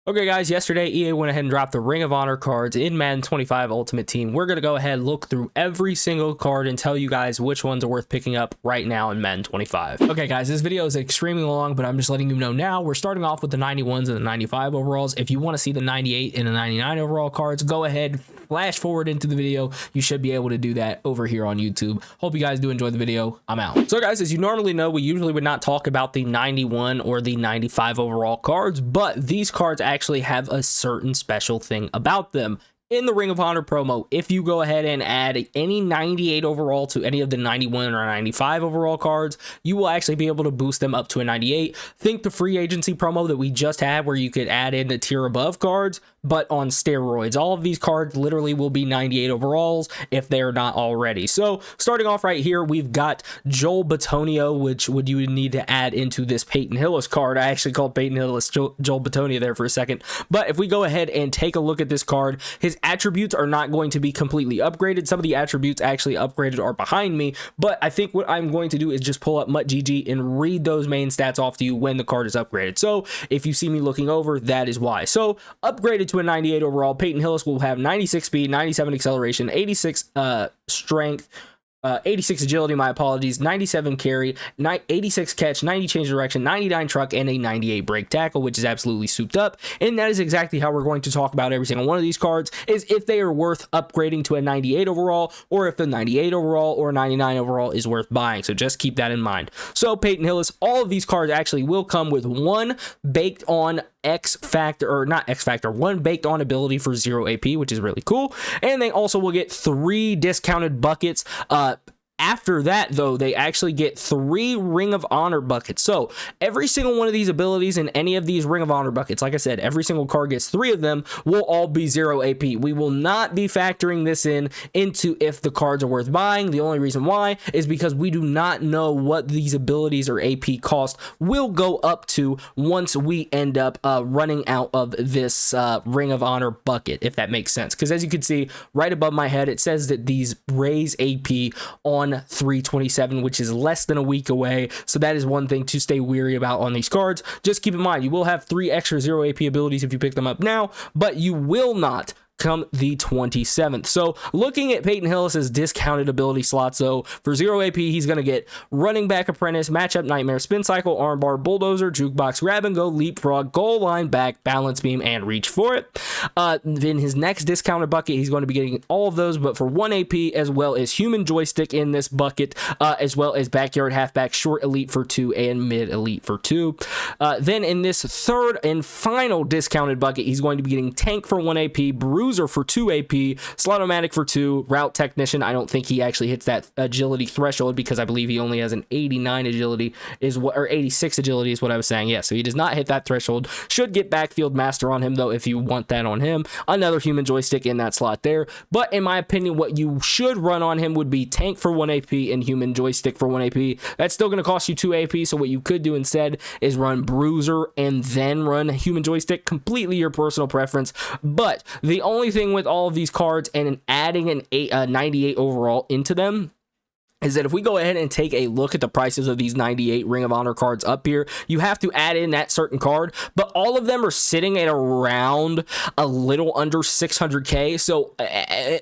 Okay guys, yesterday EA went ahead and dropped the Ring of Honor cards in Madden 25 Ultimate Team. We're going to go ahead and look through every single card and tell you guys which ones are worth picking up right now in Madden 25. Okay guys, this video is extremely long, but I'm just letting you know now. We're starting off with the 91s and the 95 overalls. If you want to see the 98 and the 99 overall cards, go ahead, flash forward into the video. You should be able to do that over here on YouTube. Hope you guys do enjoy the video. I'm out. So guys, as you normally know, we usually would not talk about the 91 or the 95 overall cards, but these cards actually have a certain special thing about them. In the Ring of Honor promo, if you go ahead and add any 98 overall to any of the 91 or 95 overall cards, you will actually be able to boost them up to a 98. Think the free agency promo that we just had where you could add in the tier above cards, but on steroids. All of these cards literally will be 98 overalls if they're not already. So starting off right here, we've got Joel Bitonio, which you would need to add into this Peyton Hillis card. I actually called Peyton Hillis Joel Bitonio there for a second. But if we go ahead and take a look at this card, his attributes are not going to be completely upgraded. Some of the attributes actually upgraded are behind me, but I think what I'm going to do is just pull up MutGG and read those main stats off to you when the card is upgraded. So if you see me looking over, that is why. So upgraded to a 98 overall, Peyton Hillis will have 96 speed, 97 acceleration, 86 strength, 86 agility, my apologies, 97 carry, 86 catch, 90 change direction, 99 truck, and a 98 break tackle, which is absolutely souped up. And that is exactly how we're going to talk about every single one of these cards, is if they are worth upgrading to a 98 overall, or if the 98 overall or 99 overall is worth buying. So just keep that in mind. So Peyton Hillis, all of these cards actually will come with one baked on X factor, or not X factor, one baked on ability for 0 AP, which is really cool. And they also will get 3 discounted buckets. After that, though, they actually get 3 Ring of Honor buckets. So every single one of these abilities in any of these Ring of Honor buckets, like I said, every single card gets 3 of them, will all be 0 AP. We will not be factoring this into if the cards are worth buying. The only reason why is because we do not know what these abilities or AP cost will go up to once we end up running out of this Ring of Honor bucket, if that makes sense. Because as you can see right above my head, it says that these raise AP on 3/27, which is less than a week away. So that is one thing to stay weary about on these cards. Just keep in mind, you will have 3 extra 0 AP abilities if you pick them up now, but you will not come the 27th. So looking at Peyton Hillis's discounted ability slots, though, for 0 AP, he's going to get Running Back Apprentice, Matchup Nightmare, Spin Cycle, Armbar, Bulldozer, Jukebox, Grab and Go, Leapfrog, Goal Line Back, Balance Beam, and Reach for it. Then his next discounted bucket, he's going to be getting all of those, but for 1 AP, as well as Human Joystick in this bucket, as well as Backyard Halfback, Short Elite for 2, and Mid Elite for 2. Then in this third and final discounted bucket, he's going to be getting Tank for 1 AP, Bruiser for 2 AP, Slotomatic for 2, Route Technician. I don't think he actually hits that agility threshold because I believe he only has an 89 agility or 86 agility is what I was saying. Yeah, so he does not hit that threshold. Should get Backfield Master on him though if you want that on him. Another Human Joystick in that slot there. But in my opinion, what you should run on him would be Tank for 1 AP and Human Joystick for 1 AP. That's still going to cost you 2 AP, so what you could do instead is run Bruiser and then run Human Joystick. Completely your personal preference. But the only thing with all of these cards and adding a 98 overall into them is that if we go ahead and take a look at the prices of these 98 Ring of Honor cards up here, you have to add in that certain card, but all of them are sitting at around a little under 600k. So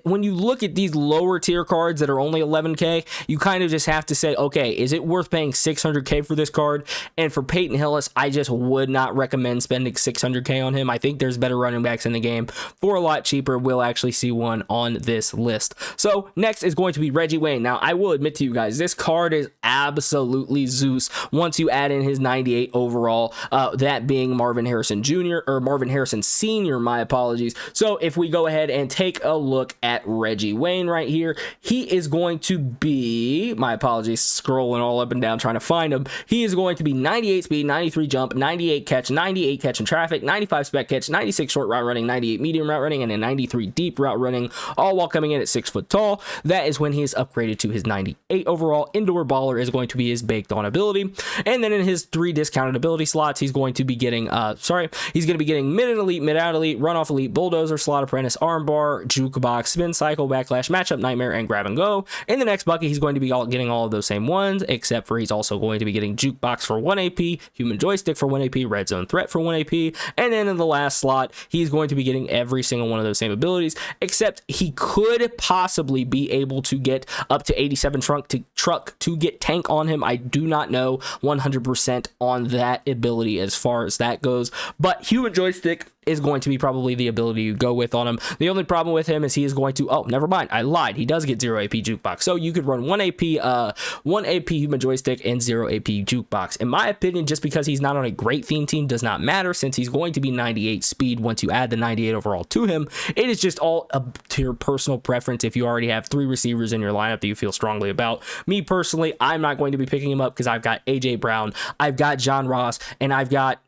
when you look at these lower tier cards that are only 11k, you kind of just have to say, okay, is it worth paying 600k for this card? And for Peyton Hillis, I just would not recommend spending 600k on him. I think there's better running backs in the game for a lot cheaper. We'll actually see one on this list. So next is going to be Reggie Wayne. Now, I will admit to you guys, this card is absolutely Zeus once you add in his 98 overall, that being Marvin Harrison Jr. or Marvin Harrison Sr., my apologies. So if we go ahead and take a look at Reggie Wayne right here, he is going to be, my apologies, scrolling all up and down trying to find him. He is going to be 98 speed, 93 jump, 98 catch, 98 catch in traffic, 95 spec catch, 96 short route running, 98 medium route running, and a 93 deep route running, all while coming in at 6 foot tall. That is when he is upgraded to his 90 98 overall. Indoor Baller is going to be his baked on ability. And then in his 3 discounted ability slots, he's going to be getting, he's going to be getting Mid and Elite, Mid Out Elite, Run Off Elite, Bulldozer, Slot Apprentice, Armbar, Jukebox, Spin Cycle, Backlash, Matchup Nightmare, and Grab and Go. In the next bucket, he's going to be getting all of those same ones, except for he's also going to be getting Jukebox for 1 AP, Human Joystick for 1 AP, Red Zone Threat for 1 AP, and then in the last slot, he's going to be getting every single one of those same abilities, except he could possibly be able to get up to 87 truck to get tank on him. I do not know 100% on that ability as far as that goes, but Human Joystick is going to be probably the ability you go with on him. The only problem with him is he is going to, oh, never mind, I lied. He does get 0 AP Jukebox. So you could run 1 AP Human Joystick and 0 AP Jukebox. In my opinion, just because he's not on a great theme team does not matter, since he's going to be 98 speed once you add the 98 overall to him. It is just all up to your personal preference if you already have 3 receivers in your lineup that you feel strongly about. Me personally, I'm not going to be picking him up because I've got AJ Brown, I've got John Ross, and I've got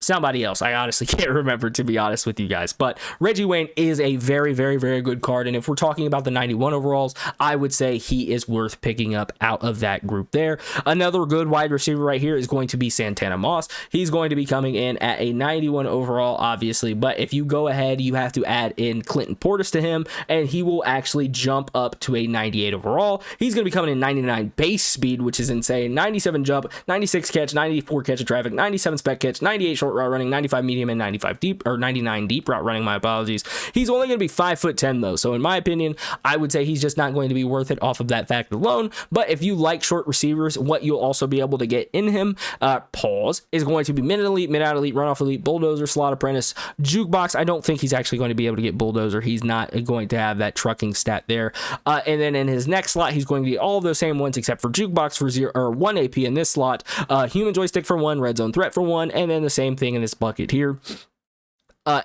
somebody else. I honestly can't remember, to be honest with you guys, but Reggie Wayne is a very, very, very good card, and if we're talking about the 91 overalls, I would say he is worth picking up out of that group there. Another good wide receiver right here is going to be Santana Moss. He's going to be coming in at a 91 overall, obviously, but if you go ahead, you have to add in Clinton Portis to him, and he will actually jump up to a 98 overall. He's going to be coming in 99 base speed, which is insane, 97 jump, 96 catch, 94 catch of traffic, 97 spec catch, 98 short route running, 95 medium, and 95 deep, or 99 deep route running, my apologies. He's only going to be 5'10" though, so in my opinion, I would say he's just not going to be worth it off of that fact alone. But if you like short receivers, what you'll also be able to get in him, is going to be Mid Elite, Mid Out Elite, Run Off Elite, Bulldozer, Slot Apprentice, Jukebox. I don't think he's actually going to be able to get Bulldozer. He's not going to have that trucking stat there. And then in his next slot, he's going to get all of those same ones except for Jukebox for 0 or 1 AP in this slot, Human Joystick for 1, Red Zone Threat for 1, and then the same thing in this bucket here.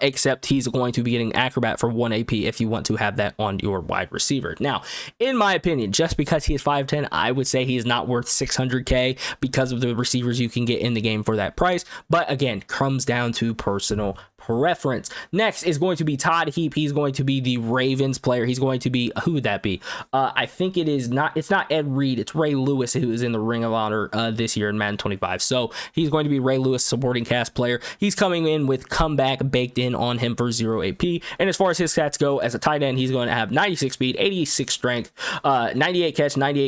Except he's going to be getting Acrobat for 1 AP if you want to have that on your wide receiver. Now, in my opinion, just because he is 5'10", I would say he is not worth 600K because of the receivers you can get in the game for that price. But again, comes down to personal preference. Next is going to be Todd Heap. He's going to be the Ravens player. He's going to be, who would that be? I think it's not Ed Reed, it's Ray Lewis, who is in the Ring of Honor this year in Madden 25. So he's going to be Ray Lewis, supporting cast player. He's coming in with comeback baked in on him for 0 AP. And as far as his stats go, as a tight end, he's going to have 96 speed, 86 strength, 98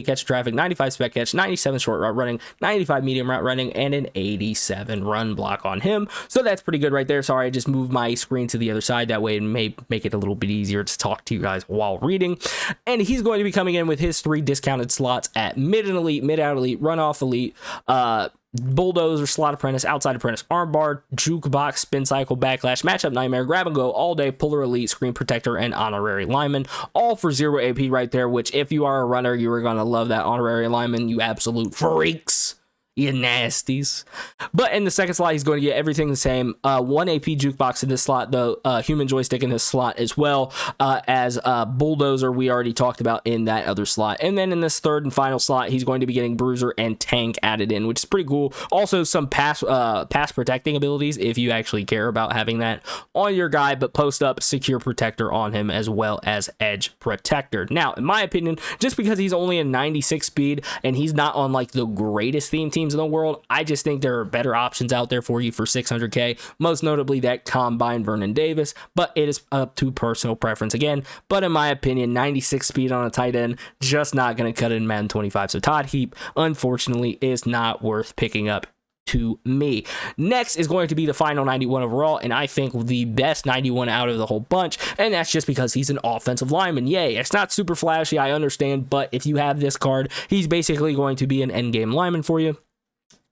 catch traffic, 95 spec catch, 97 short route running, 95 medium route running, and an 87 run block on him. So that's pretty good right there. Sorry, I just move my screen to the other side, that way it may make it a little bit easier to talk to you guys while reading. And he's going to be coming in with his 3 discounted slots at Mid and Elite, Mid Out Elite, Run Off Elite, Bulldozer, Slot Apprentice, Outside Apprentice, Armbar, Jukebox, Spin Cycle, Backlash, Matchup Nightmare, Grab and Go, All Day, Puller Elite, Screen Protector, and Honorary Lineman, all for 0 AP right there, which if you are a runner, you are going to love that Honorary Lineman, you absolute freaks. You nasties. But in the second slot, he's going to get everything the same. 1 AP Jukebox in this slot, the Human Joystick in this slot as well, as Bulldozer we already talked about in that other slot. And then in this third and final slot, he's going to be getting Bruiser and Tank added in, which is pretty cool. Also some pass protecting abilities if you actually care about having that on your guy, but post up Secure Protector on him as well as Edge Protector. Now, in my opinion, just because he's only a 96 speed and he's not on like the greatest theme teams in the world, I just think there are better options out there for you for 600K, most notably that Combine Vernon Davis, but it is up to personal preference again. But in my opinion, 96 speed on a tight end, just not going to cut it in Madden 25. So Todd Heap, unfortunately, is not worth picking up to me. Next is going to be the final 91 overall, and I think the best 91 out of the whole bunch, and that's just because he's an offensive lineman. Yay, it's not super flashy, I understand, but if you have this card, he's basically going to be an endgame lineman for you.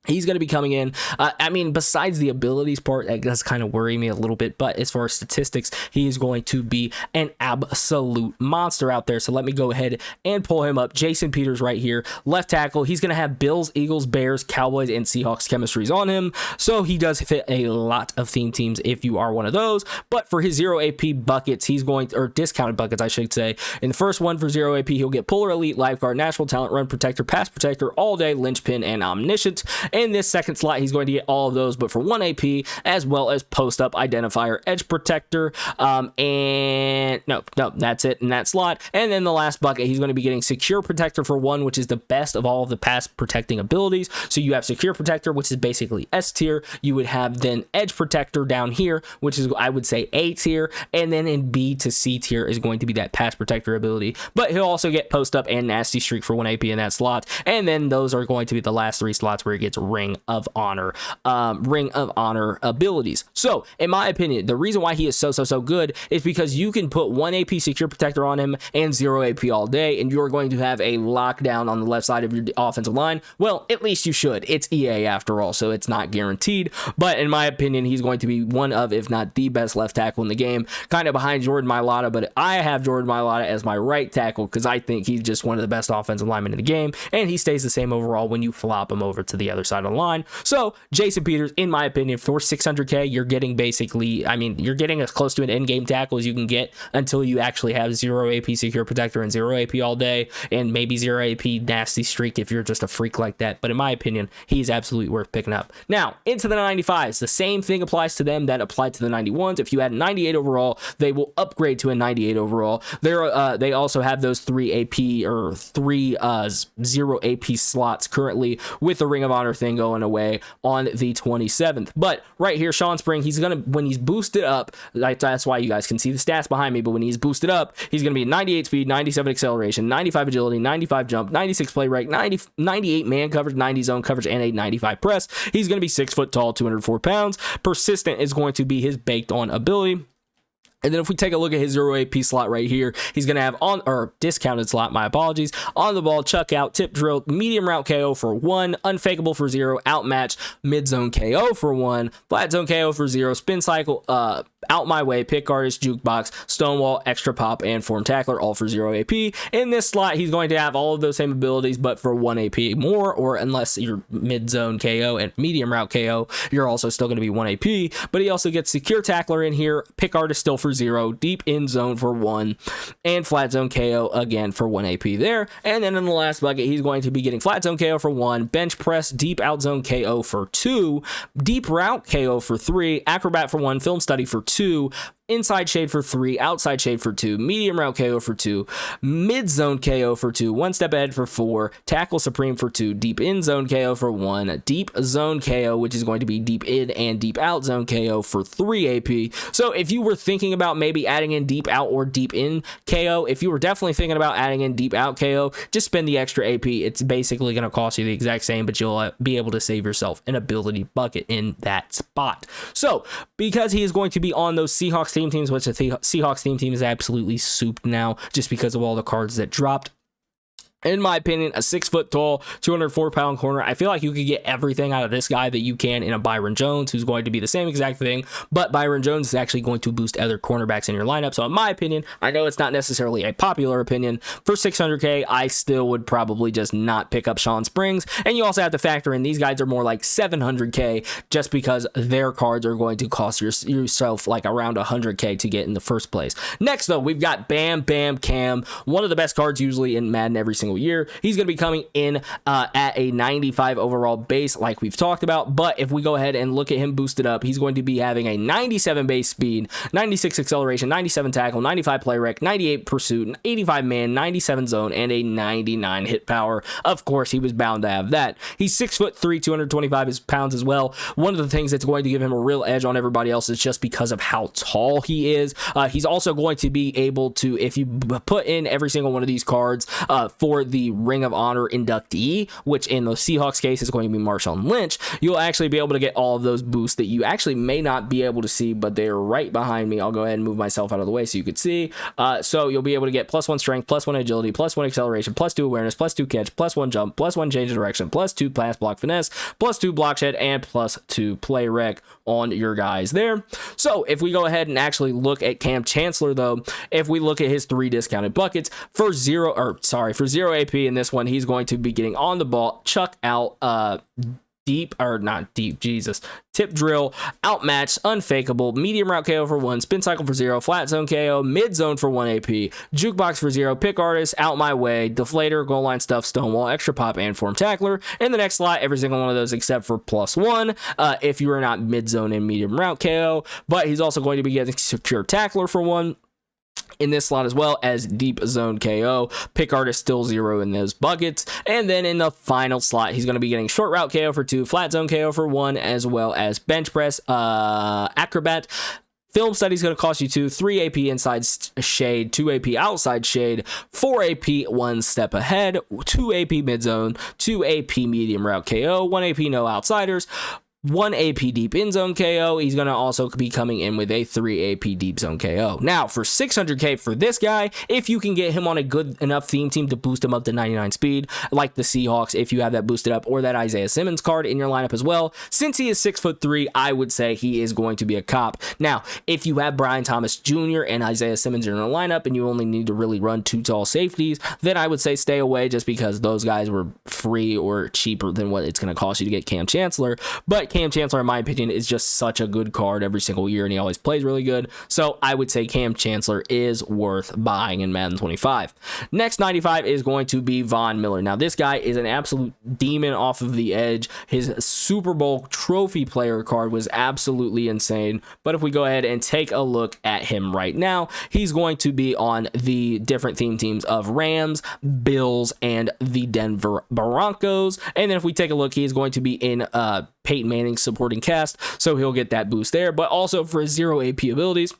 He's going to be coming in. I mean, besides the abilities part, that does kind of worry me a little bit. But as far as statistics, he is going to be an absolute monster out there. So let me go ahead and pull him up. Jason Peters right here, left tackle. He's going to have Bills, Eagles, Bears, Cowboys, and Seahawks chemistries on him. So he does fit a lot of theme teams if you are one of those. But for his 0 AP buckets, he's going to, or discounted buckets, I should say. In the first one for 0 AP, he'll get Puller Elite, Lifeguard, Natural Talent, Run Protector, Pass Protector, All Day, Linchpin, and Omniscient. In this second slot, he's going to get all of those, but for 1 AP, as well as post-up identifier, edge protector, and no, that's it in that slot. And then the last bucket, he's going to be getting secure protector for 1, which is the best of all of the pass protecting abilities. So you have secure protector, which is basically S tier. You would have then edge protector down here, which is, I would say, A tier. And then in B to C tier is going to be that pass protector ability. But he'll also get post-up and nasty streak for 1 AP in that slot. And then those are going to be the last 3 slots where he gets Ring of Honor abilities. So in my opinion, the reason why he is so good is because you can put 1 AP secure protector on him and 0 AP all day, and you're going to have a lockdown on the left side of your offensive line. Well, at least you should. It's EA after all, so it's not guaranteed. But in my opinion, he's going to be one of, if not the best left tackle in the game, kind of behind Jordan Mailata. But I have Jordan Mailata as my right tackle because I think he's just one of the best offensive linemen in the game, and he stays the same overall when you flop him over to the other side of the line. So Jason Peters, in my opinion, for 600K, you're getting basically, I mean, you're getting as close to an in-game tackle as you can get until you actually have 0 AP secure protector and 0 AP all day, and maybe 0 AP nasty streak if you're just a freak like that. But in my opinion, he's absolutely worth picking up. Now, into the 95s, the same thing applies to them that applied to the 91s. If you had 98 overall, they will upgrade to a 98 overall. They also have those 3 AP or 3 0 AP slots currently, with the Ring of Honor thing going away on the 27th. But right here, Sean Spring, he's gonna, when he's boosted up, that's why you guys can see the stats behind me, but when he's boosted up, he's gonna be 98 speed, 97 acceleration, 95 agility, 95 jump, 96 play rec, 98 man coverage, 90 zone coverage, and a 95 press. He's gonna be 6 foot tall, 204 pounds. Persistent is going to be his baked on ability. And then if we take a look at his 0 AP slot right here, he's going to have on, or discounted slot, my apologies, on the ball, chuck out, tip drill, medium route KO for 1, unfakeable for 0, outmatch, mid zone KO for 1, flat zone KO for 0, spin cycle, out my way, pick artist, jukebox, stonewall, extra pop, and form tackler, all for 0 AP. In this slot, he's going to have all of those same abilities, but for 1 AP more, or unless you're mid zone KO and medium route KO, you're also still going to be 1 AP. But he also gets secure tackler in here, pick artist still for 0, deep in zone for 1, and flat zone KO again for 1 AP there. And then in the last bucket, he's going to be getting flat zone KO for 1, bench press, deep out zone KO for 2, deep route KO for 3, acrobat for 1, film study for 2, inside shade for 3, outside shade for 2, medium route KO for 2, mid zone KO for 2, one step ahead for 4, tackle supreme for 2, deep in zone KO for 1, deep zone KO, which is going to be deep in and deep out zone KO for 3 AP. So if you were thinking about maybe adding in deep out or deep in KO, if you were definitely thinking about adding in deep out KO, just spend the extra AP. It's basically going to cost you the exact same, but you'll be able to save yourself an ability bucket in that spot. So because he is going to be on those Seahawks theme teams, which the Seahawks theme team is absolutely souped now just because of all the cards that dropped. In my opinion, a 6 foot tall, 204 pound corner. I feel like you could get everything out of this guy that you can in a Byron Jones, who's going to be the same exact thing, but Byron Jones is actually going to boost other cornerbacks in your lineup. So in my opinion, I know it's not necessarily a popular opinion, for 600K, I still would probably just not pick up Sean Springs. And you also have to factor in these guys are more like 700K just because their cards are going to cost yourself like around 100K to get in the first place. Next though, we've got Bam Bam Cam, one of the best cards usually in Madden every single year. He's going to be coming in at a 95 overall base like we've talked about, but if we go ahead and look at him boosted up, he's going to be having a 97 base speed, 96 acceleration, 97 tackle, 95 play rec, 98 pursuit, 85 man, 97 zone, and a 99 hit power. Of course, he was bound to have that. He's 6'3", 225 pounds as well. One of the things that's going to give him a real edge on everybody else is just because of how tall he is. He's also going to be able to, if you put in every single one of these cards for the Ring of Honor inductee, which in the Seahawks case is going to be Marshawn Lynch, you'll actually be able to get all of those boosts that you actually may not be able to see, but they're right behind me. I'll go ahead and move myself out of the way so you could see. So you'll be able to get +1 strength, +1 agility, +1 acceleration, +2 awareness, +2 catch, +1 jump, +1 change of direction, +2 pass block finesse, +2 block shed, and +2 play rec on your guys there. So if we go ahead and actually look at Cam Chancellor though, if we look at his 3 discounted buckets for 0 AP in this one, he's going to be getting on the ball, chuck out, deep, or not deep, Jesus, tip drill, outmatch, unfakeable, medium route KO for 1, spin cycle for 0, flat zone KO, mid zone for 1 AP, jukebox for 0, pick artist, out my way, deflator, goal line stuff, stonewall, extra pop, and form tackler. In the next slot, every single one of those except for +1 if you are not mid zone and medium route KO. But he's also going to be getting secure tackler for 1 in this slot, as well as deep zone KO. Pick artist still 0 in those buckets. And then in the final slot, he's going to be getting short route KO for 2, flat zone KO for 1, as well as bench press, acrobat. Film study is going to cost you 2, 3 AP inside shade, 2 AP outside shade, 4 AP one step ahead, 2 AP mid zone, 2 AP medium route KO, 1 AP no outsiders, 1 AP deep in zone KO. He's going to also be coming in with a 3 AP deep zone KO. Now, for 600k for this guy, if you can get him on a good enough theme team to boost him up to 99 speed, like the Seahawks, if you have that boosted up, or that Isaiah Simmons card in your lineup as well, since he is 6'3", I would say he is going to be a cop. Now, if you have Brian Thomas Jr. and Isaiah Simmons in your lineup, and you only need to really run 2 tall safeties, then I would say stay away, just because those guys were free or cheaper than what it's going to cost you to get Cam Chancellor. But Cam Chancellor, in my opinion, is just such a good card every single year, and he always plays really good. So I would say Cam Chancellor is worth buying in Madden 25. Next 95 is going to be Von Miller. Now, this guy is an absolute demon off of the edge. His Super Bowl trophy player card was absolutely insane. But if we go ahead and take a look at him right now, he's going to be on the different theme teams of Rams, Bills, and the Denver Broncos. And then if we take a look, he is going to be in Peyton Manning's supporting cast, so he'll get that boost there. But also for his 0 AP abilities,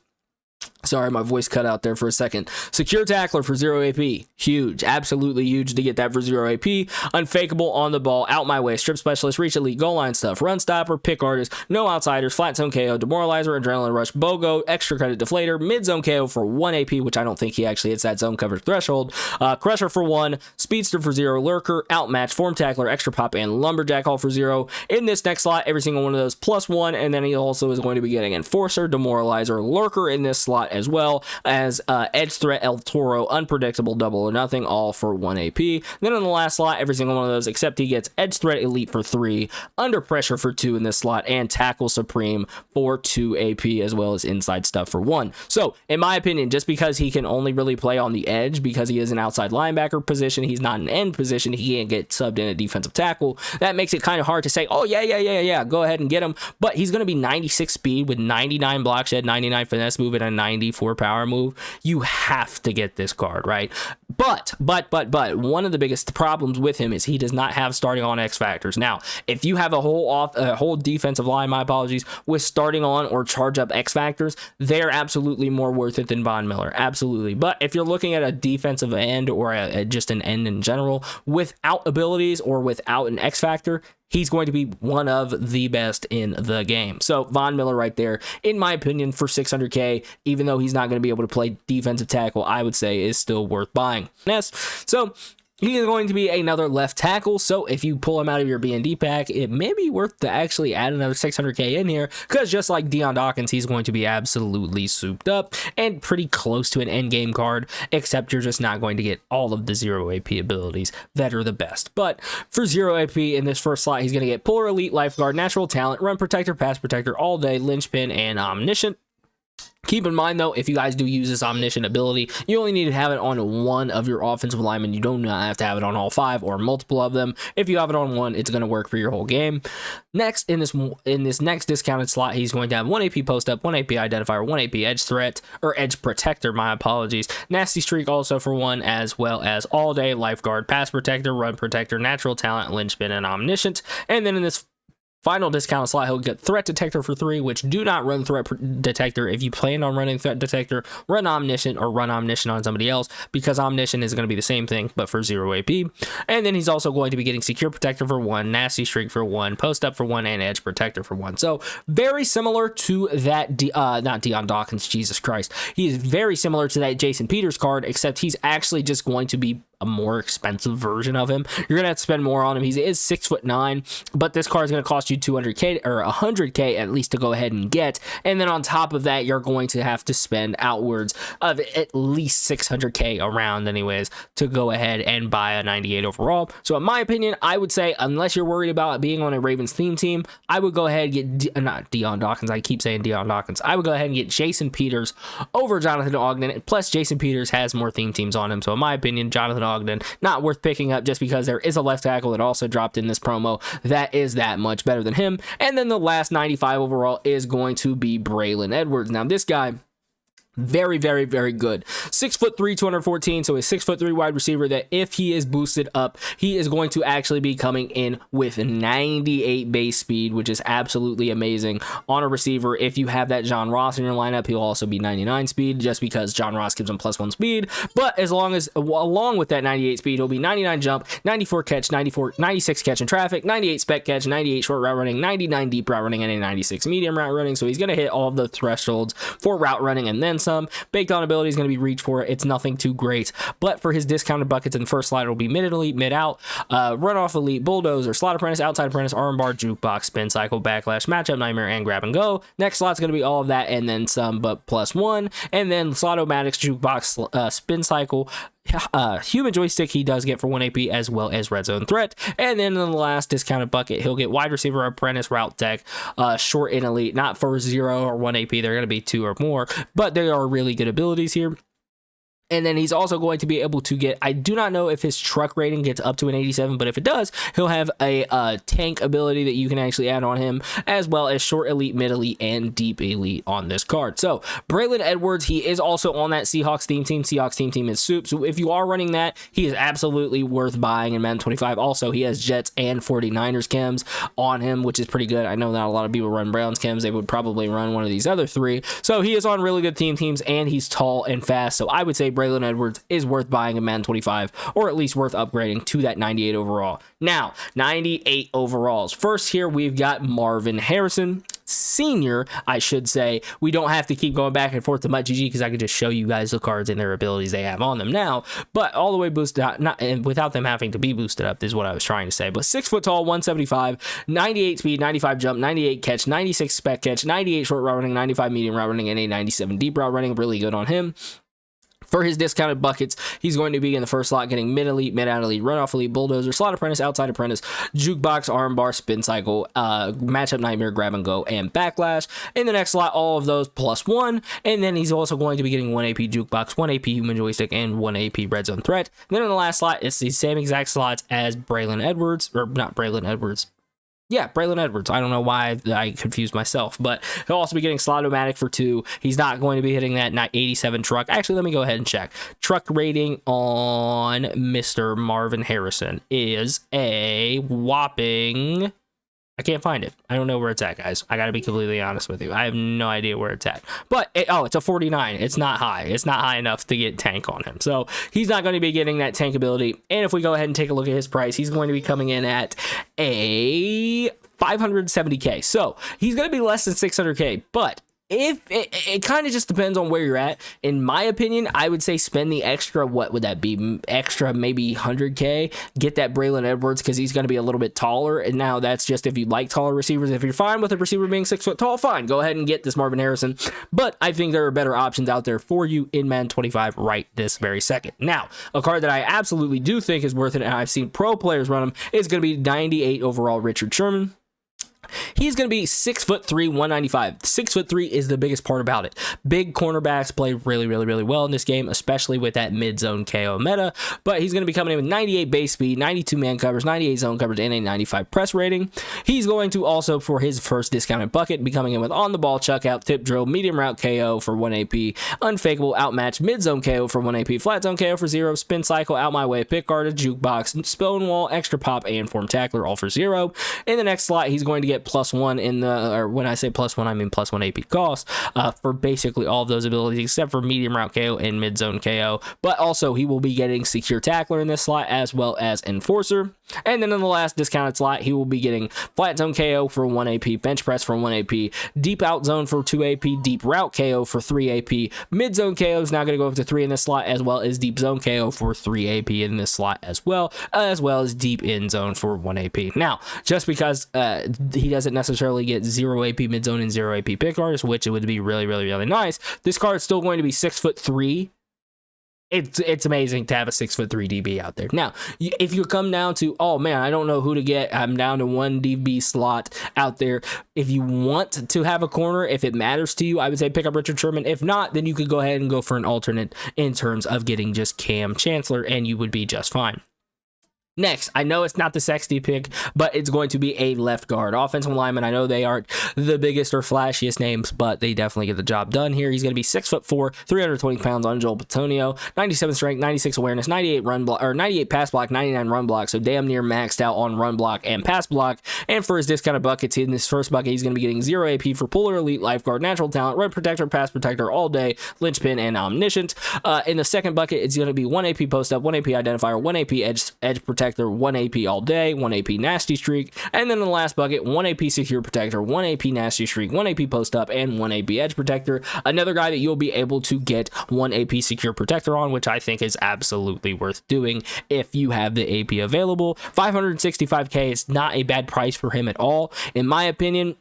sorry, my voice cut out there for a second. Secure tackler for 0 AP. Huge. Absolutely huge to get that for 0 AP. Unfakeable on the ball. Out my way. Strip specialist. Reach elite. Goal line stuff. Run stopper. Pick artist. No outsiders. Flat zone KO. Demoralizer. Adrenaline rush. BOGO. Extra credit deflator. Mid zone KO for 1 AP, which I don't think he actually hits that zone coverage threshold. Crusher for 1. Speedster for 0. Lurker. Outmatch. Form tackler. Extra pop. And lumberjack all for 0. In this next slot, every single one of those +1. And then he also is going to be getting enforcer, demoralizer, lurker in this slot, as well as edge threat, El Toro, unpredictable, double or nothing, all for 1 AP. Then in the last slot, every single one of those, except he gets edge threat elite for 3, under pressure for 2 in this slot, and tackle supreme for 2 AP, as well as inside stuff for 1. So in my opinion, just because he can only really play on the edge, because he is an outside linebacker position, he's not an end position, he can't get subbed in a defensive tackle. That makes it kind of hard to say, oh yeah, go ahead and get him. But he's going to be 96 speed with 99 block shed, 99 finesse move, and a 94 power move. You have to get this card, right? But one of the biggest problems with him is he does not have starting on X factors. Now, if you have a whole defensive line, my apologies, with starting on or charge up X factors, they're absolutely more worth it than Von Miller. Absolutely. But if you're looking at a defensive end, or just an end in general, without abilities or without an X factor, he's going to be one of the best in the game. So Von Miller right there, in my opinion, for 600k, even though he's not going to be able to play defensive tackle, I would say is still worth buying. Yes. So he is going to be another left tackle, so if you pull him out of your B&D pack, it may be worth to actually add another 600k in here, because just like Deion Dawkins, he's going to be absolutely souped up and pretty close to an endgame card, except you're just not going to get all of the 0 AP abilities that are the best. But for 0 AP in this first slot, he's going to get Polar Elite, Lifeguard, Natural Talent, Run Protector, Pass Protector, All Day, Linchpin, and Omniscient. Keep in mind, though, if you guys do use this omniscient ability, you only need to have it on one of your offensive linemen. You don't have to have it on all 5 or multiple of them. If you have it on one, it's going to work for your whole game. Next, in this next discounted slot, he's going to have 1 AP post up, 1 AP identifier, 1 AP edge threat, or edge protector, my apologies. Nasty streak also for 1, as well as all day, lifeguard, pass protector, run protector, natural talent, linchpin, and omniscient. And then in this final discount slot, he'll get threat detector for 3, which do not run threat detector. If you plan on running threat detector, run omniscient, or run omniscient on somebody else, because omniscient is going to be the same thing but for 0 AP. And then he's also going to be getting secure protector for 1, nasty streak for 1, post up for 1, and edge protector for 1. So very similar to that not Deion Dawkins, Jesus Christ, he is very similar to that Jason Peters card, except he's actually just going to be a more expensive version of him. You're gonna have to spend more on him. He is 6'9", but this card is gonna cost you 200k or 100k at least to go ahead and get. And then on top of that, you're going to have to spend outwards of at least 600k around anyways to go ahead and buy a 98 overall. So in my opinion, I would say unless you're worried about being on a Ravens theme team, I would go ahead and get not Deion Dawkins. I keep saying Deion Dawkins. I would go ahead and get Jason Peters over Jonathan Ogden. Plus, Jason Peters has more theme teams on him. So in my opinion, Jonathan Ogden not worth picking up just because there is a left tackle that also dropped in this promo that is that much better than him. And then the last 95 overall is going to be Braylon Edwards. Now this guy, very, very, very good. 6'3", 214. So a 6'3" wide receiver that if he is boosted up, he is going to actually be coming in with 98 base speed, which is absolutely amazing on a receiver. If you have that John Ross in your lineup, he'll also be 99 speed just because John Ross gives him +1 speed. But as long as along with that 98 speed, he'll be 99 jump, 94 catch, 96 catch in traffic, 98 spec catch, 98 short route running, 99 deep route running, and a 96 medium route running. So he's going to hit all of the thresholds for route running and then some. Baked on ability is going to be reach for it. It's nothing too great, but for his discounted buckets in the first slide, it'll be mid elite, mid out, run off elite, bulldozer, slot apprentice, outside apprentice, armbar, jukebox, spin cycle, backlash, matchup nightmare, and grab and go. Next slot's going to be all of that and then some, but +1, and then slot-o-matics, jukebox, spin cycle, human joystick he does get for 1 AP as well as red zone threat. And then in the last discounted bucket, he'll get wide receiver, apprentice, route tech, short and elite, not for 0 or 1 AP. They're going to be 2 or more, but they are really good abilities here. And then he's also going to be able to get, I do not know if his truck rating gets up to an 87, but if it does, he'll have a tank ability that you can actually add on him, as well as short elite, mid elite, and deep elite on this card. So Braylon Edwards, he is also on that Seahawks theme team. Seahawks theme team is soup. So if you are running that, he is absolutely worth buying in Madden 25. Also, he has Jets and 49ers chems on him, which is pretty good. I know not a lot of people run Browns chems. They would probably run one of these other 3. So he is on really good teams, and he's tall and fast. So I would say Braylon Edwards is worth buying in Madden 25, or at least worth upgrading to that 98 overall. Now, 98 overalls. First here, we've got Marvin Harrison Senior, I should say. We don't have to keep going back and forth to MUTGG because I could just show you guys the cards and their abilities they have on them now, but all the way boosted out, not and without them having to be boosted up is what I was trying to say. But 6 foot tall, 175, 98 speed, 95 jump, 98 catch, 96 spec catch, 98 short route running, 95 medium route running, and a 97 deep route running. Really good on him. For his discounted buckets, he's going to be in the first slot getting mid elite, mid out elite, run off elite, bulldozer, slot apprentice, outside apprentice, jukebox, armbar, spin cycle, matchup nightmare, grab and go, and backlash. In the next slot, all of those +1, and then he's also going to be getting 1 AP jukebox, 1 AP human joystick, and 1 AP red zone threat. And then in the last slot, it's the same exact slots as Braylon Edwards, or not Braylon Edwards. Yeah, Braylon Edwards. I don't know why I confused myself, but he'll also be getting slot-o-matic for 2. He's not going to be hitting that 87 truck. Actually, let me go ahead and check. Truck rating on Mr. Marvin Harrison is a whopping... I can't find it. I don't know where it's at, guys. I got to be completely honest with you. I have no idea where it's at. But, it's a 49. It's not high. It's not high enough to get tank on him. So, he's not going to be getting that tank ability. And if we go ahead and take a look at his price, he's going to be coming in at a 570k. So, he's going to be less than 600k. But if it kind of just depends on where you're at. In my opinion, I would say spend the extra, what would that be? Extra maybe 100k, get that Braylon Edwards because he's going to be a little bit taller. And now that's just if you like taller receivers. If you're fine with a receiver being 6 foot tall, fine, go ahead and get this Marvin Harrison. But I think there are better options out there for you in Madden 25 right this very second. Now, a card that I absolutely do think is worth it, and I've seen pro players run him, is going to be 98 overall Richard Sherman. He's going to be 6'3", 195. 6'3" is the biggest part about it. Big cornerbacks play really, really, really well in this game, especially with that mid-zone KO meta. But he's going to be coming in with 98 base speed, 92 man covers, 98 zone coverage, and a 95 press rating. He's going to also, for his first discounted bucket, be coming in with on-the-ball chuck out, tip drill, medium route KO for 1 AP, unfakeable outmatch, mid-zone KO for 1 AP, flat zone KO for 0, spin cycle, out my way, pick guard, jukebox, stone wall, extra pop, and form tackler, all for 0. In the next slot, he's going to get get +1 in the, or when I say +1, I mean +1 AP cost for basically all of those abilities except for medium route KO and mid zone KO. But also he will be getting secure tackler in this slot as well as enforcer. And then in the last discounted slot, he will be getting flat zone KO for 1 AP, bench press for 1 AP, deep out zone for 2 AP, deep route KO for 3 AP, mid zone KO is now going to go up to 3 in this slot, as well as deep zone KO for 3 AP in this slot as well as deep in zone for 1 AP. Now, just because he doesn't necessarily get 0 AP mid zone and 0 AP pick artist, which it would be really nice, this card is still going to be 6'3". It's amazing to have a 6'3" DB out there. Now, if you come down to, oh man, I don't know who to get, I'm down to 1 DB slot out there. If you want to have a corner, if it matters to you, I would say pick up Richard Sherman. If not, then you could go ahead and go for an alternate in terms of getting just Cam Chancellor, and you would be just fine. Next, I know it's not the sexy pick, but it's going to be a left guard. Offensive lineman, I know they aren't the biggest or flashiest names, but they definitely get the job done here. He's going to be 6'4", 320 pounds on Joel Bitonio, 97 strength, 96 awareness, 98 run block, or 98 pass block, 99 run block, so damn near maxed out on run block and pass block. And for his discounted buckets, in this first bucket, he's going to be getting 0 AP for Puller, Elite, Lifeguard, Natural Talent, Red Protector, Pass Protector, All Day, Linchpin, and Omniscient. In the second bucket, it's going to be 1 AP Post Up, 1 AP Identifier, 1 AP Edge Protector, 1 AP All Day, 1 AP Nasty Streak, and then in the last bucket, 1 AP Secure Protector, 1 AP Nasty Streak, 1 AP Post Up, and 1 AP Edge Protector. Another guy that you'll be able to get 1 AP Secure Protector on, which I think is absolutely worth doing if you have the AP available. 565k is not a bad price for him at all. In my opinion,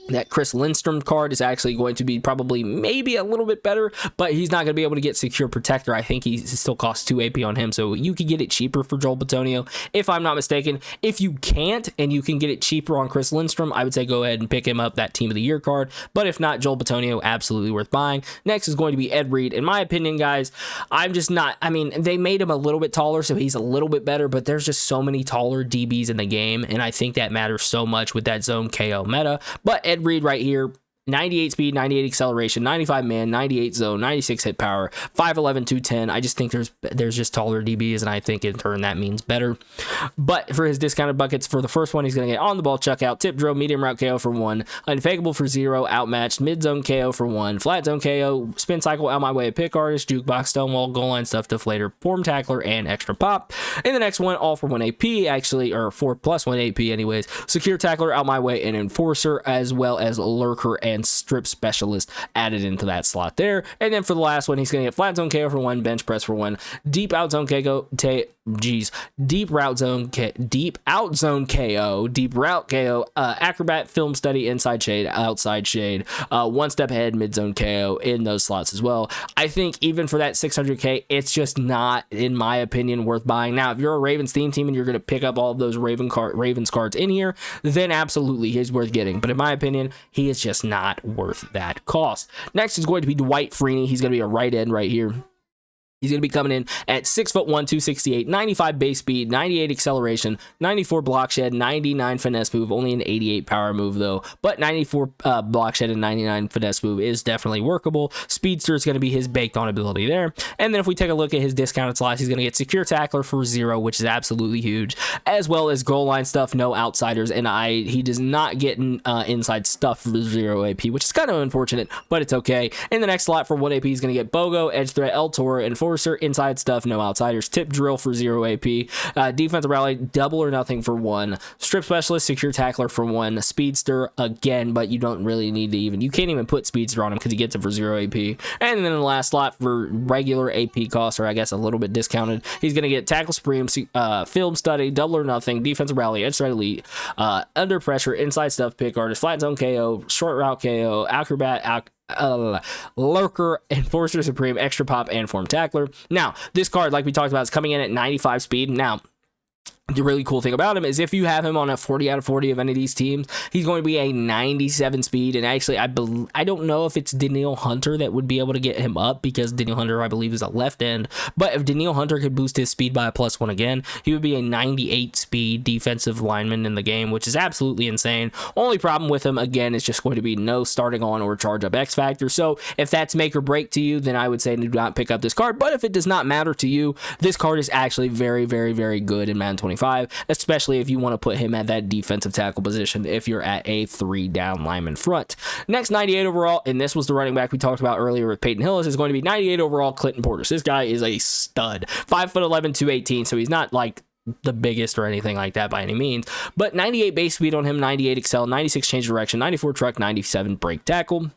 that Chris Lindstrom card is actually going to be probably maybe a little bit better, but he's not going to be able to get secure protector. I think he still costs 2 AP on him, so you could get it cheaper for Joel Bitonio, if I'm not mistaken. If you can't and you can get it cheaper on Chris Lindstrom, I would say go ahead and pick him up, that Team of the Year card. But if not, Joel Bitonio, absolutely worth buying. Next is going to be Ed Reed. In my opinion, guys, I'm just not, I mean, they made him a little bit taller, so he's a little bit better, but there's just so many taller DBs in the game, and I think that matters so much with that zone KO meta. But Ed Reed right here, 98 speed, 98 acceleration, 95 man, 98 zone, 96 hit power, 5'11", 210. I just think there's just taller DBs, and I think in turn that means better. But for his discounted buckets, for the first one, he's going to get on the ball chuck out, tip drill, medium route KO for 1, unfakeable for 0, outmatched, mid zone KO for 1, flat zone KO, spin cycle, out my way, pick artist, jukebox, stonewall, goal line stuff, deflator, form tackler, and extra pop. In the next one, all for 1 AP, actually, or 4 plus 1 AP anyways, secure tackler, out my way, and enforcer, as well as lurker and strip specialist added into that slot there. And then for the last one, he's going to get flat zone KO for 1, bench press for 1, deep out zone KO, deep route zone, deep out zone KO, deep route KO, acrobat, film study, inside shade, outside shade, 1 step ahead, mid zone KO in those slots as well. I think even for that 600k, it's just not, in my opinion, worth buying. Now, if you're a Ravens team and you're going to pick up all of those Ravens cards in here, then absolutely he's worth getting. But in my opinion, he is just not worth that cost. Next is going to be Dwight Freeney. He's going to be a right end right here. He's going to be coming in at 6'1", 268, 95 base speed, 98 acceleration, 94 block shed, 99 finesse move, only an 88 power move though, but 94 block shed and 99 finesse move is definitely workable. Speedster is going to be his baked on ability there. And then if we take a look at his discounted slots, he's going to get secure tackler for 0, which is absolutely huge, as well as goal line stuff, no outsiders, and he does not get inside stuff for 0 AP, which is kind of unfortunate, but it's okay. In the next slot for 1 AP, he's going to get Bogo, edge threat, El Toro, and inside stuff, no outsiders, tip drill for 0 AP, defensive rally, double or nothing for 1, strip specialist, secure tackler for 1, speedster again, but you don't really need to you can't even put speedster on him because he gets it for 0 AP. And then in the last slot for regular AP cost, or I guess a little bit discounted, he's going to get tackle supreme, film study, double or nothing, defensive rally, edge threat elite, under pressure, inside stuff, pick artist, flat zone KO, short route KO, acrobat, lurker, enforcer supreme, extra pop, and form tackler. Now, this card, like we talked about, is coming in at 95 speed. Now, the really cool thing about him is if you have him on a 40 out of 40 of any of these teams, he's going to be a 97 speed. And actually, I don't know if it's Danielle Hunter that would be able to get him up, because Danielle Hunter, I believe, is a left end. But if Danielle Hunter could boost his speed by a +1 again, he would be a 98 speed defensive lineman in the game, which is absolutely insane. Only problem with him, again, is just going to be no starting on or charge up X factor. So if that's make or break to you, then I would say do not pick up this card. But if it does not matter to you, this card is actually very, very, very good in Madden 25. 25, especially if you want to put him at that defensive tackle position if you're at a 3 down lineman front. Next 98 overall, and this was the running back we talked about earlier with Peyton Hillis, is going to be 98 overall Clinton Portis. This guy is a stud. 5'11", 218, so he's not like the biggest or anything like that by any means, but 98 base speed on him, 98 excel, 96 change direction, 94 truck, 97 break tackle.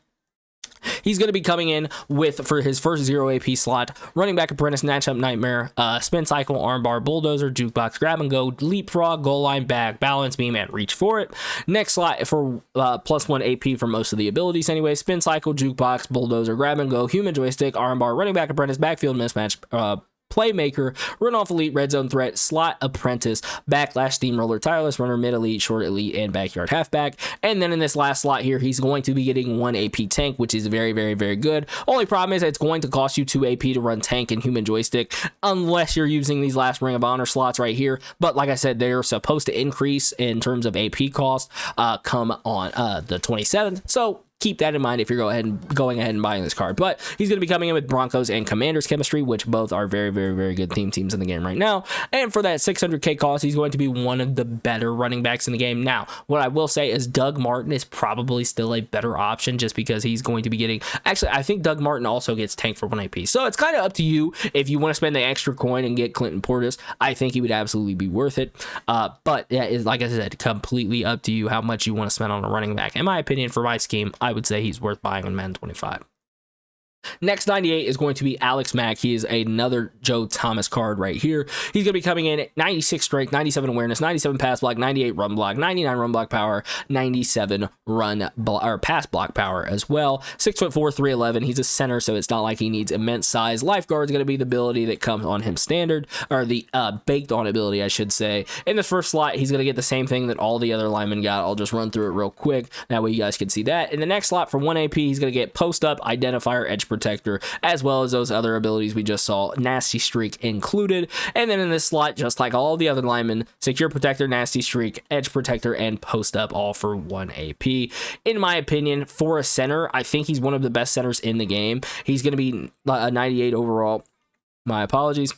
He's going to be coming in with, for his first 0 AP slot, running back apprentice, matchup nightmare, spin cycle, armbar, bulldozer, jukebox, grab and go, leapfrog, goal line, back, balance beam, and reach for it. Next slot for +1 AP for most of the abilities anyway, spin cycle, jukebox, bulldozer, grab and go, human joystick, armbar, running back apprentice, backfield mismatch, playmaker, runoff elite, red zone threat, slot apprentice, backlash steamroller, tireless runner, mid elite, short elite, and backyard halfback. And then in this last slot here, he's going to be getting 1 AP tank, which is very, very, very good. Only problem is it's going to cost you 2 AP to run tank and human joystick, unless you're using these last Ring of Honor slots right here. But like I said, they're supposed to increase in terms of AP cost come on the 27th. So keep that in mind if you're going ahead and buying this card. But he's going to be coming in with Broncos and Commanders chemistry, which both are very, very, very good theme teams in the game right now. And for that 600K cost, he's going to be one of the better running backs in the game. Now, what I will say is Doug Martin is probably still a better option just because he's going to be getting... Actually, I think Doug Martin also gets tanked for 1 AP. So it's kind of up to you if you want to spend the extra coin and get Clinton Portis. I think he would absolutely be worth it. But yeah, it's, like I said, completely up to you how much you want to spend on a running back. In my opinion, for my scheme, I would say he's worth buying on Madden 25. Next 98 is going to be Alex Mack. He is another Joe Thomas card right here. He's going to be coming in at 96 strength, 97 awareness, 97 pass block, 98 run block, 99 run block power, 97 pass block power as well. 6'4", 311. He's a center, so it's not like he needs immense size. Lifeguard is going to be the ability that comes on him standard, or the baked on ability, I should say. In the first slot, he's going to get the same thing that all the other linemen got. I'll just run through it real quick. That way you guys can see that. In the next slot for 1 AP, he's going to get post up, identifier, edge protector, as well as those other abilities we just saw, nasty streak included. And then in this slot, just like all the other linemen, secure protector, nasty streak, edge protector, and post up, all for 1 AP. In my opinion, for a center, I think he's one of the best centers in the game. He's going to be a 98 overall. My apologies.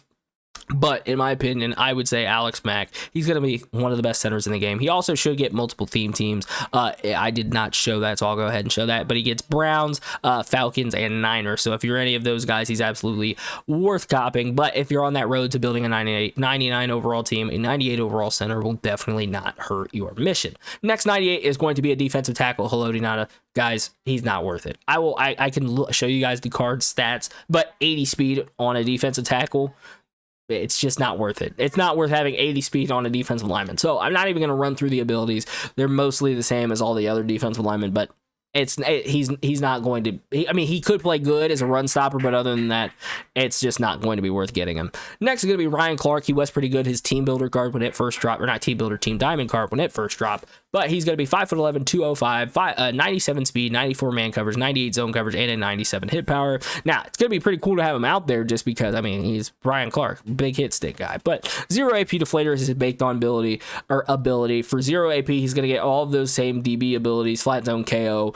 But in my opinion, I would say Alex Mack, he's going to be one of the best centers in the game. He also should get multiple theme teams. I did not show that, so I'll go ahead and show that. But he gets Browns, Falcons, and Niners. So if you're any of those guys, he's absolutely worth copying. But if you're on that road to building a 99 overall team, a 98 overall center will definitely not hurt your mission. Next 98 is going to be a defensive tackle. Hello, Dinata. Guys, he's not worth it. I can show you guys the card stats, but 80 speed on a defensive tackle, it's just not worth it. It's not worth having 80 speed on a defensive lineman. So I'm not even going to run through the abilities. They're mostly the same as all the other defensive linemen, but he's not going to... I mean, he could play good as a run stopper, but other than that, it's just not going to be worth getting him. Next is going to be Ryan Clark. He was pretty good. His team builder card when it first dropped, or not team builder, team diamond card when it first dropped, but he's going to be 5'11", 205, 97 speed, 94 man coverage, 98 zone coverage, and a 97 hit power. Now, it's going to be pretty cool to have him out there just because, I mean, he's Ryan Clark, big hit stick guy, but 0 AP deflator is his baked on ability. For 0 AP, he's going to get all of those same DB abilities, flat zone KO,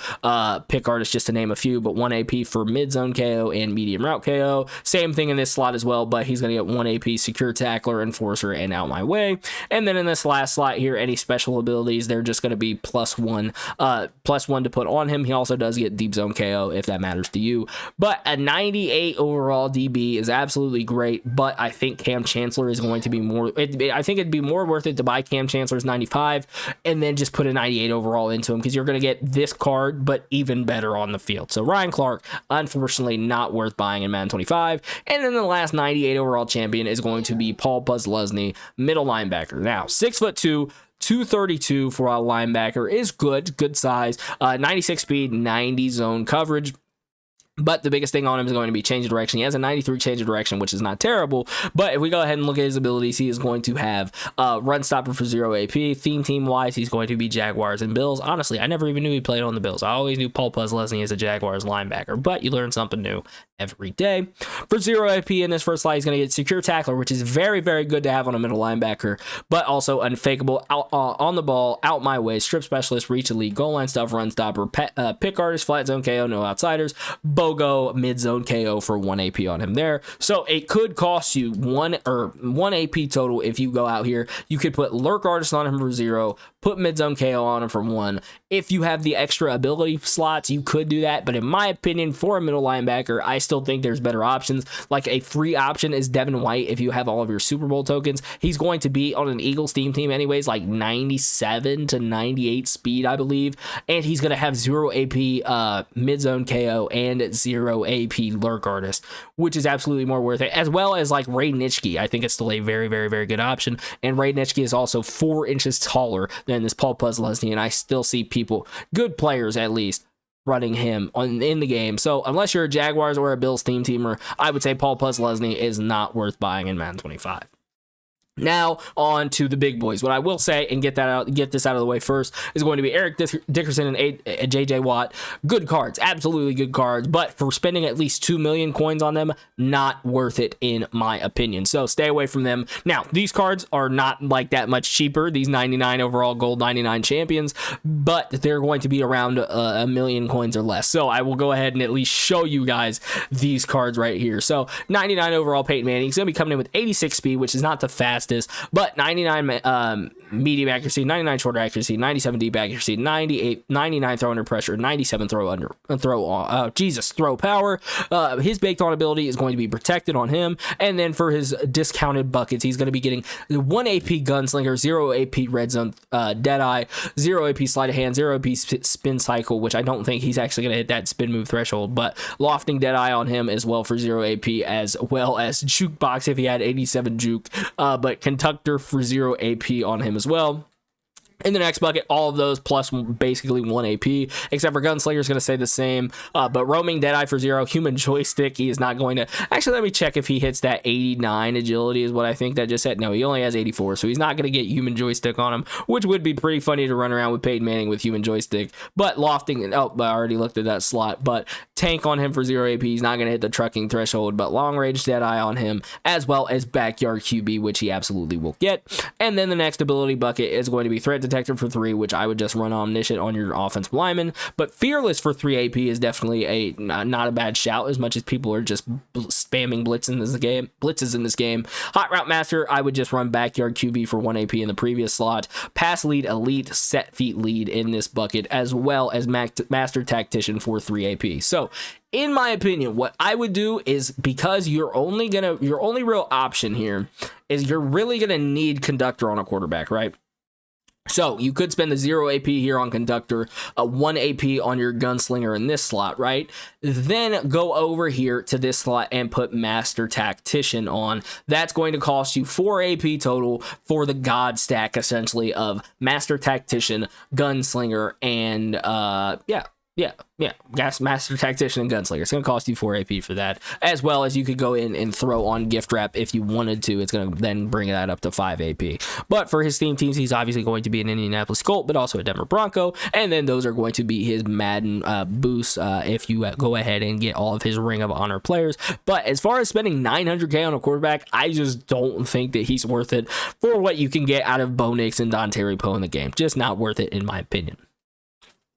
pick artist, just to name a few, but 1 AP for mid zone KO and medium route KO. Same thing in this slot as well, but he's going to get 1 AP secure tackler, enforcer, and out my way. And then in this last slot here, any special abilities, they're just going to be +1 to put on him. He also does get deep zone KO if that matters to you. But a 98 overall DB is absolutely great, but I think Cam Chancellor is going to be more... I think it'd be more worth it to buy Cam Chancellor's 95 and then just put a 98 overall into him, because you're going to get this card, but even better on the field. So Ryan Clark, unfortunately, not worth buying in Madden 25. And then the last 98 overall champion is going to be Paul Posluszny, middle linebacker. Now, 6'2", 232 for a linebacker is good size, 96 speed, 90 zone coverage. But the biggest thing on him is going to be change of direction. He has a 93 change of direction, which is not terrible. But if we go ahead and look at his abilities, he is going to have run stopper for 0 AP. Theme team wise, he's going to be Jaguars and Bills. Honestly, I never even knew he played on the Bills. I always knew Paul Posluszny as a Jaguars linebacker, but you learn something new every day. For 0 AP in this first slide, he's going to get secure tackler, which is very, very good to have on a middle linebacker, but also unfakeable, on the ball, out my way, strip specialist, reach elite, goal line stuff, run stopper, pick artist, flat zone KO, no outsiders, both BOGO mid zone KO for 1 AP on him there. So it could cost you 1 AP total if you go out here. You could put Lurk Artist on him for 0, put mid zone KO on him for 1. If you have the extra ability slots, you could do that. But in my opinion, for a middle linebacker, I still think there's better options. Like a free option is Devin White if you have all of your Super Bowl tokens. He's going to be on an Eagles team anyways, like 97 to 98 speed, I believe. And he's going to have 0 AP mid zone KO and 0 AP Lurk Artist, which is absolutely more worth it. As well as like Ray Nitschke. I think it's still a very, very, very good option. And Ray Nitschke is also 4 inches taller than this Paul Posluszny, and I still see people, good players at least, running him in the game. So unless you're a Jaguars or a Bills teamer, I would say Paul Posluszny is not worth buying in Madden 25. Now on to the big boys. What I will say, and get this out of the way first, is going to be Eric Dickerson and JJ Watt. Good cards, absolutely good cards, but for spending at least 2 million coins on them, not worth it in my opinion. So stay away from them. Now these cards are not like that much cheaper, these 99 overall gold 99 champions, but they're going to be around a million coins or less. So I will go ahead and at least show you guys these cards right here. So 99 overall Peyton Manning, he's going to be coming in with 86 speed, which is not the fastest, but 99 medium accuracy, 99 short accuracy, 97 deep accuracy, 99 throw under pressure, 97 throw power. His baked on ability is going to be protected on him, and then for his discounted buckets, he's going to be getting 1 AP gunslinger, 0 AP red zone deadeye, 0 AP sleight of hand, 0 AP spin cycle, which I don't think he's actually going to hit that spin move threshold, but lofting deadeye on him as well for 0 AP, as well as jukebox if he had 87 juke, but conductor for 0 AP on him as well. In the next bucket, all of those plus basically 1 AP, except for Gunslinger is going to stay the same. But roaming Deadeye for 0, human joystick, he is not going to. Actually, let me check if he hits that 89 agility is what I think that just said. No, he only has 84, so he's not going to get human joystick on him, which would be pretty funny to run around with Peyton Manning with human joystick. But lofting, oh, I already looked at that slot. But tank on him for 0 AP, he's not going to hit the trucking threshold, but long range Deadeye on him, as well as backyard QB, which he absolutely will get. And then the next ability bucket is going to be threat detector for 3, which I would just run omniscient on your offensive lineman. But fearless for 3 AP is definitely not a bad shout, as much as people are just spamming blitzes in this game. Hot route master, I would just run backyard QB for 1 AP in the previous slot. Pass lead elite, set feet lead in this bucket, as well as master tactician for 3 AP. So in my opinion, what I would do is, because your only real option here is you're really gonna need conductor on a quarterback, right? So you could spend the 0 AP here on conductor, a 1 AP on your gunslinger in this slot, right? Then go over here to this slot and put master tactician on. That's going to cost you 4 AP total for the god stack, essentially, of master tactician, gunslinger, and master tactician and gunslinger. It's going to cost you 4 AP for that, as well as you could go in and throw on gift wrap if you wanted to. It's going to then bring that up to 5 AP. But for his theme teams, he's obviously going to be an Indianapolis Colt, but also a Denver Bronco, and then those are going to be his Madden boosts if you go ahead and get all of his Ring of Honor players. But as far as spending 900k on a quarterback, I just don't think that he's worth it for what you can get out of Bo Nix and Dontari Poe in the game. Just not worth it in my opinion.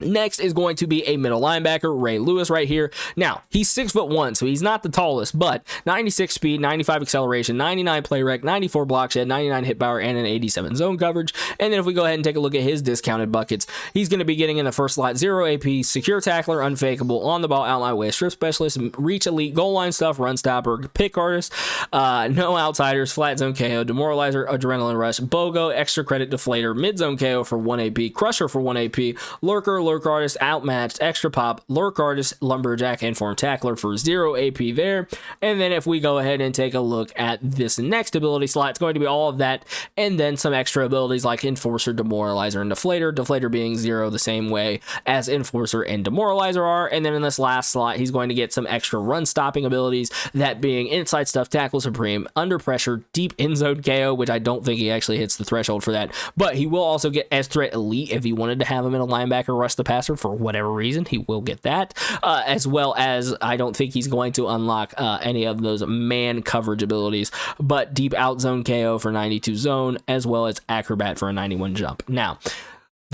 Next is going to be a middle linebacker, Ray Lewis, right here. Now, he's 6'1", so he's not the tallest, but 96 speed, 95 acceleration, 99 play rec, 94 block shed, 99 hit power, and an 87 zone coverage. And then if we go ahead and take a look at his discounted buckets, he's going to be getting in the first slot 0 AP, secure tackler, unfakeable, on the ball, outline way, strip specialist, reach elite, goal line stuff, run stopper, pick artist, no outsiders, flat zone KO, demoralizer, adrenaline rush, BOGO, extra credit deflator, mid zone KO for 1 AP, crusher for 1 AP, lurker artist, outmatched, extra pop, lurk artist, lumberjack, and form tackler for 0 AP there. And then if we go ahead and take a look at this next ability slot, it's going to be all of that, and then some extra abilities like enforcer, demoralizer, and deflator being 0 the same way as enforcer and demoralizer are. And then in this last slot, he's going to get some extra run stopping abilities, that being inside stuff, tackle supreme, under pressure, deep end zone KO, which I don't think he actually hits the threshold for that, but he will also get S threat elite if you wanted to have him in a linebacker rush the passer for whatever reason. He will get that, as well as I don't think he's going to unlock any of those man coverage abilities, but deep out zone KO for 92 zone, as well as acrobat for a 91 jump. Now,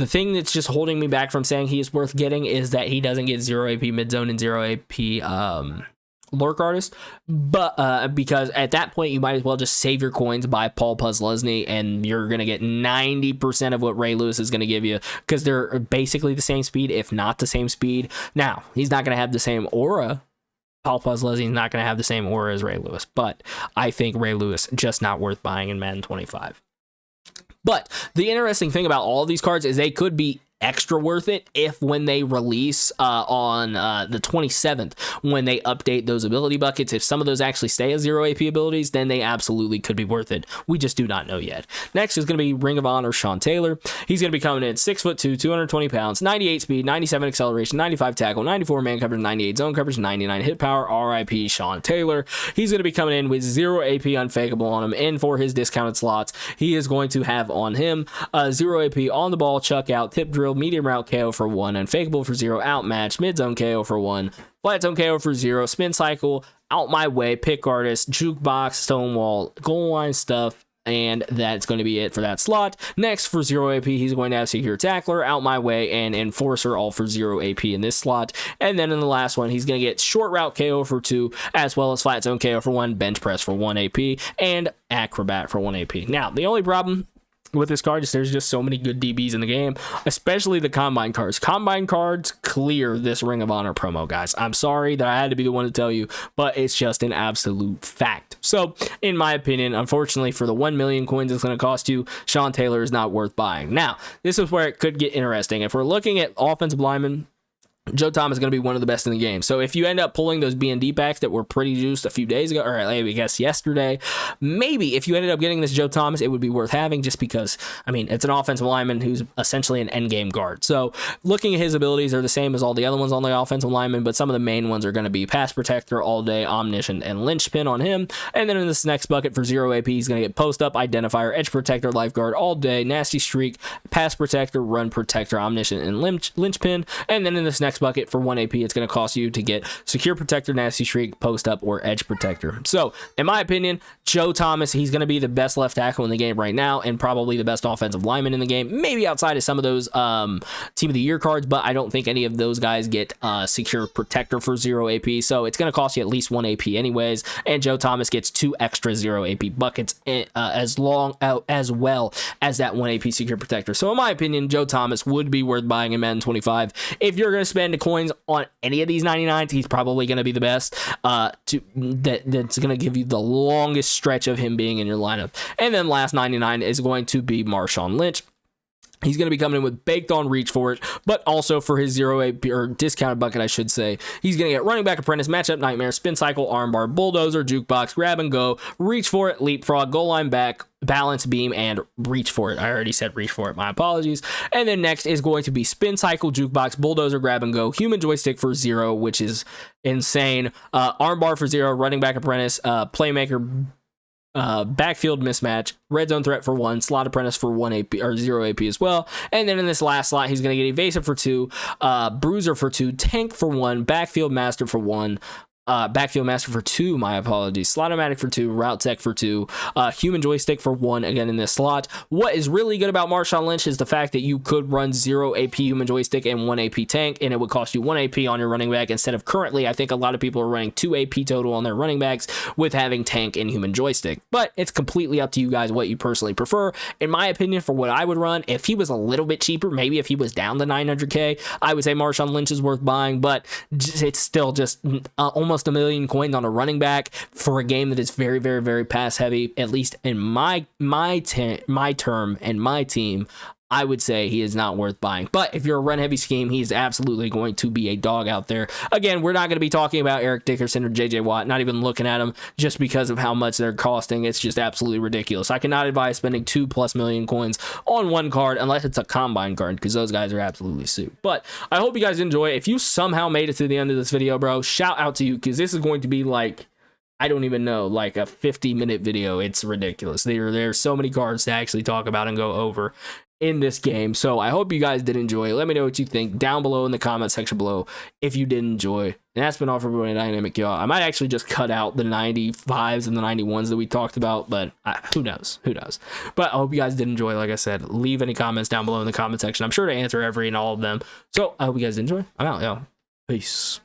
The thing that's just holding me back from saying he is worth getting is that he doesn't get 0 AP mid zone and 0 AP lurk artist, but because at that point you might as well just save your coins, buy Paul Puzzlesny, and you're gonna get 90% of what Ray Lewis is gonna give you, because they're basically the same speed, if not the same speed. Now he's not gonna have the same aura. Paul Puzzlesny is not gonna have the same aura as Ray Lewis, but I think Ray Lewis just not worth buying in Madden 25. But the interesting thing about all of these cards is they could be extra worth it if when they release on the 27th, when they update those ability buckets, if some of those actually stay as 0 AP abilities, then they absolutely could be worth it. We just do not know yet. Next is going to be Ring of Honor Sean Taylor. He's going to be coming in 6'2", 220 pounds, 98 speed, 97 acceleration, 95 tackle, 94 man coverage, 98 zone coverage, 99 hit power. RIP Sean Taylor. He's going to be coming in with 0 AP unfakeable on him, and for his discounted slots, he is going to have on him 0 AP on the ball, chuck out, tip drill, medium route KO for 1, unfakeable for 0, outmatch, mid zone KO for 1, flat zone KO for 0, spin cycle, out my way, pick artist, jukebox, stonewall, goal line stuff, and that's going to be it for that slot. Next, for 0 AP, he's going to have secure tackler, out my way, and enforcer, all for 0 AP in this slot. And then in the last one, he's going to get short route KO for 2, as well as flat zone KO for 1, bench press for 1 AP, and acrobat for 1 AP. Now, the only problem with this card is there's just so many good DBs in the game, especially the combine cards. Combine cards clear this Ring of Honor promo, guys. I'm sorry that I had to be the one to tell you, but it's just an absolute fact. So, in my opinion, unfortunately, for the 1 million coins it's going to cost you, Sean Taylor is not worth buying. Now, this is where it could get interesting. If we're looking at offensive linemen, Joe Thomas is going to be one of the best in the game. So if you end up pulling those B&D packs that were pretty juiced a few days ago, or I guess yesterday, maybe if you ended up getting this Joe Thomas, it would be worth having, just because, I mean, it's an offensive lineman who's essentially an endgame guard. So looking at his abilities, are the same as all the other ones on the offensive lineman, but some of the main ones are going to be pass protector all day, omniscient, and linchpin on him. And then in this next bucket for 0 AP, he's going to get post up, identifier, edge protector, lifeguard all day, nasty streak, pass protector, run protector, omniscient, and linchpin. And then in this next bucket for 1 AP, it's going to cost you to get secure protector, nasty streak, post up, or edge protector. So in my opinion, Joe Thomas, he's going to be the best left tackle in the game right now, and probably the best offensive lineman in the game, maybe outside of some of those team of the year cards, but I don't think any of those guys get secure protector for 0 AP. So it's going to cost you at least 1 AP anyways, and Joe Thomas gets 2 extra 0 AP buckets as well as that 1 AP secure protector. So in my opinion, Joe Thomas would be worth buying in Madden 25. If you're going to spend the coins on any of these 99s, he's probably going to be the best that's going to give you the longest stretch of him being in your lineup. And then last 99 is going to be Marshawn Lynch. He's going to be coming in with baked on reach for it, but also for his 0 AP, or discounted bucket, I should say. He's going to get running back apprentice, matchup nightmare, spin cycle, armbar, bulldozer, jukebox, grab and go, reach for it, leapfrog, goal line back, balance beam, and reach for it. I already said reach for it, my apologies. And then next is going to be spin cycle, jukebox, bulldozer, grab and go, human joystick for 0, which is insane, armbar for 0, running back apprentice, playmaker, backfield mismatch, red zone threat for 1, slot apprentice for 1 AP or 0 AP as well. And then in this last slot, he's going to get evasive for 2, bruiser for 2, tank for 1, backfield master for 1, backfield master for 2, my apologies, slot-o-matic for 2, route tech for 2, human joystick for 1, again in this slot. What is really good about Marshawn Lynch is the fact that you could run 0 AP human joystick and 1 AP tank, and it would cost you 1 AP on your running back, instead of currently, I think a lot of people are running 2 AP total on their running backs with having tank and human joystick. But it's completely up to you guys what you personally prefer. In my opinion, for what I would run, if he was a little bit cheaper, maybe if he was down to 900k, I would say Marshawn Lynch is worth buying, but it's still just almost a million coins on a running back for a game that is very, very, very pass heavy, at least in my term and my team. I would say he is not worth buying. But if you're a run heavy scheme, he's absolutely going to be a dog out there. Again, we're not going to be talking about Eric Dickerson or JJ Watt, not even looking at them, just because of how much they're costing. It's just absolutely ridiculous. I cannot advise spending 2+ million coins on one card unless it's a combine card, because those guys are absolutely sued. But I hope you guys enjoy. If you somehow made it to the end of this video, bro, shout out to you, because this is going to be like, I don't even know, like a 50-minute video. It's ridiculous. There's so many cards to actually talk about and go over. in this game. So I hope you guys did enjoy. Let me know what you think down below in the comment section below if you did enjoy. And that's been all for everybody Dynamic, y'all. I might actually just cut out the 95s and the 91s that we talked about, but who knows? Who knows? But I hope you guys did enjoy. Like I said, leave any comments down below in the comment section. I'm sure to answer every and all of them. So I hope you guys enjoy. I'm out, y'all. Peace.